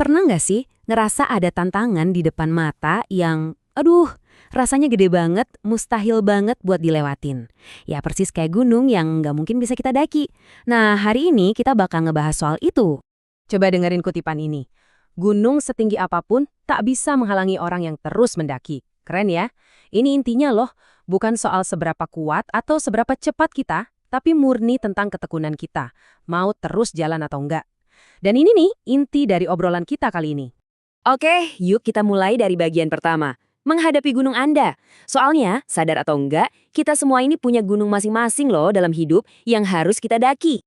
Pernah nggak sih ngerasa ada tantangan di depan mata yang, aduh, rasanya gede banget, mustahil banget buat dilewatin? Ya persis kayak gunung yang nggak mungkin bisa kita daki. Nah, hari ini kita bakal ngebahas soal itu. Coba dengerin kutipan ini. Gunung setinggi apapun tak bisa menghalangi orang yang terus mendaki. Keren ya? Ini intinya loh, bukan soal seberapa kuat atau seberapa cepat kita, tapi murni tentang ketekunan kita. Mau terus jalan atau enggak. Dan ini nih, inti dari obrolan kita kali ini. Oke, yuk kita mulai dari bagian pertama. Menghadapi gunung Anda. Soalnya, sadar atau enggak, kita semua ini punya gunung masing-masing loh dalam hidup yang harus kita daki.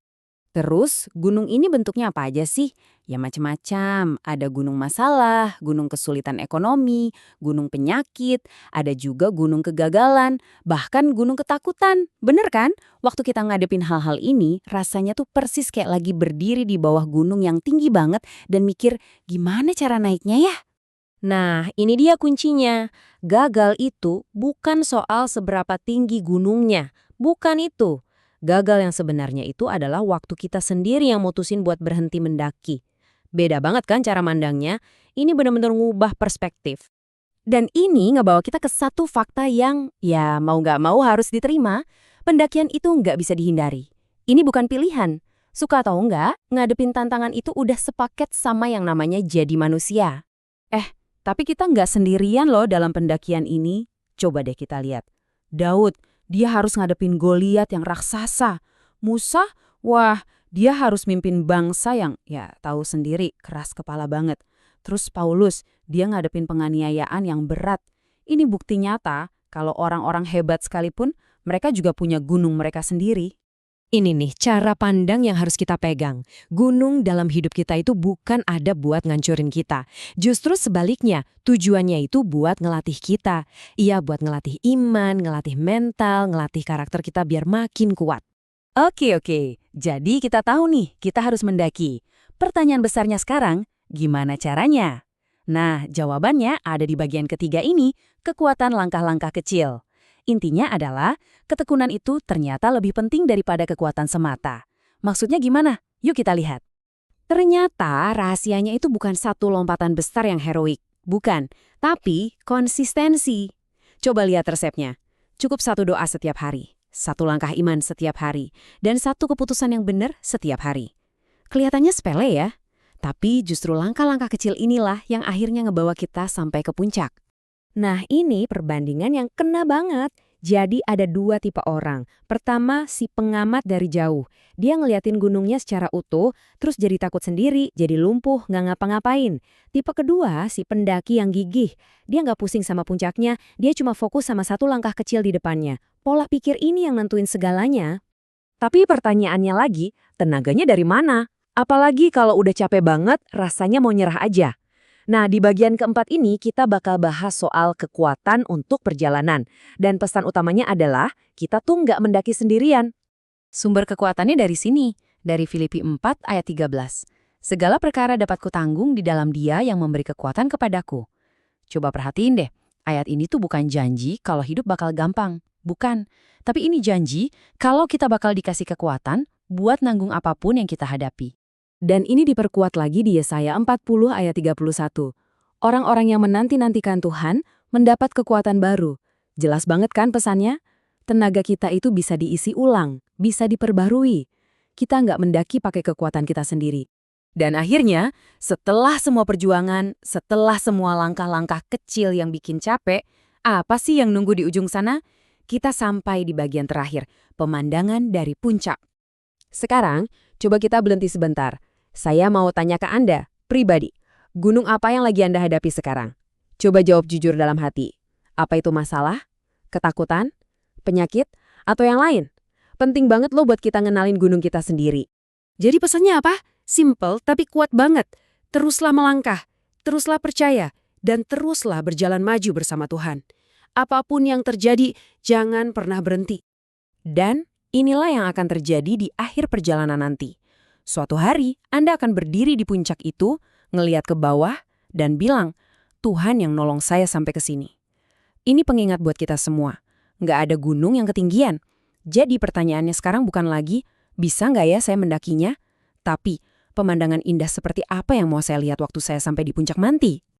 Terus, gunung ini bentuknya apa aja sih? Ya macam-macam. Ada gunung masalah, gunung kesulitan ekonomi, gunung penyakit, ada juga gunung kegagalan, bahkan gunung ketakutan. Bener kan? Waktu kita ngadepin hal-hal ini, rasanya tuh persis kayak lagi berdiri di bawah gunung yang tinggi banget dan mikir, gimana cara naiknya ya? Nah, ini dia kuncinya. Gagal itu bukan soal seberapa tinggi gunungnya. Bukan itu. Gagal yang sebenarnya itu adalah waktu kita sendiri yang mutusin buat berhenti mendaki. Beda banget kan cara mandangnya? Ini benar-benar ngubah perspektif. Dan ini ngebawa kita ke satu fakta yang, ya mau nggak mau harus diterima. Pendakian itu nggak bisa dihindari. Ini bukan pilihan. Suka atau enggak, ngadepin tantangan itu udah sepaket sama yang namanya jadi manusia. Tapi kita nggak sendirian loh dalam pendakian ini. Coba deh kita lihat. Daud, dia harus ngadepin Goliat yang raksasa. Musa, wah, dia harus mimpin bangsa yang, ya tahu sendiri, keras kepala banget. Terus Paulus, dia ngadepin penganiayaan yang berat. Ini bukti nyata kalau orang-orang hebat sekalipun, mereka juga punya gunung mereka sendiri. Ini nih cara pandang yang harus kita pegang. Gunung dalam hidup kita itu bukan ada buat ngancurin kita. Justru sebaliknya, tujuannya itu buat ngelatih kita. Iya, buat ngelatih iman, ngelatih mental, ngelatih karakter kita biar makin kuat. Oke. Jadi kita tahu nih, kita harus mendaki. Pertanyaan besarnya sekarang, gimana caranya? Nah, jawabannya ada di bagian ketiga ini, kekuatan langkah-langkah kecil. Intinya adalah, ketekunan itu ternyata lebih penting daripada kekuatan semata. Maksudnya gimana? Yuk kita lihat. Ternyata rahasianya itu bukan satu lompatan besar yang heroik. Bukan, tapi konsistensi. Coba lihat resepnya. Cukup satu doa setiap hari, satu langkah iman setiap hari, dan satu keputusan yang benar setiap hari. Kelihatannya sepele ya, tapi justru langkah-langkah kecil inilah yang akhirnya ngebawa kita sampai ke puncak. Nah, ini perbandingan yang kena banget. Jadi ada dua tipe orang. Pertama, si pengamat dari jauh. Dia ngeliatin gunungnya secara utuh, terus jadi takut sendiri, jadi lumpuh, nggak ngapa-ngapain. Tipe kedua, si pendaki yang gigih. Dia nggak pusing sama puncaknya, dia cuma fokus sama satu langkah kecil di depannya. Pola pikir ini yang nentuin segalanya. Tapi pertanyaannya lagi, tenaganya dari mana? Apalagi kalau udah capek banget, rasanya mau nyerah aja. Nah, di bagian keempat ini kita bakal bahas soal kekuatan untuk perjalanan. Dan pesan utamanya adalah, kita tuh nggak mendaki sendirian. Sumber kekuatannya dari sini, dari Filipi 4 ayat 13. Segala perkara dapat kutanggung di dalam Dia yang memberi kekuatan kepadaku. Coba perhatiin deh, ayat ini tuh bukan janji kalau hidup bakal gampang. Bukan. Tapi ini janji kalau kita bakal dikasih kekuatan buat nanggung apapun yang kita hadapi. Dan ini diperkuat lagi di Yesaya 40 ayat 31. Orang-orang yang menanti-nantikan Tuhan mendapat kekuatan baru. Jelas banget kan pesannya? Tenaga kita itu bisa diisi ulang, bisa diperbarui. Kita nggak mendaki pakai kekuatan kita sendiri. Dan akhirnya, setelah semua perjuangan, setelah semua langkah-langkah kecil yang bikin capek, apa sih yang nunggu di ujung sana? Kita sampai di bagian terakhir, pemandangan dari puncak. Sekarang, coba kita berhenti sebentar. Saya mau tanya ke Anda, pribadi, gunung apa yang lagi Anda hadapi sekarang? Coba jawab jujur dalam hati. Apa itu masalah? Ketakutan? Penyakit? Atau yang lain? Penting banget loh buat kita ngenalin gunung kita sendiri. Jadi pesannya apa? Simple tapi kuat banget. Teruslah melangkah, teruslah percaya, dan teruslah berjalan maju bersama Tuhan. Apapun yang terjadi, jangan pernah berhenti. Dan inilah yang akan terjadi di akhir perjalanan nanti. Suatu hari, Anda akan berdiri di puncak itu, ngeliat ke bawah, dan bilang, Tuhan yang nolong saya sampai ke sini. Ini pengingat buat kita semua. Nggak ada gunung yang ketinggian. Jadi pertanyaannya sekarang bukan lagi, bisa nggak ya saya mendakinya? Tapi, Pemandangan indah seperti apa yang mau saya lihat waktu saya sampai di puncak Manti?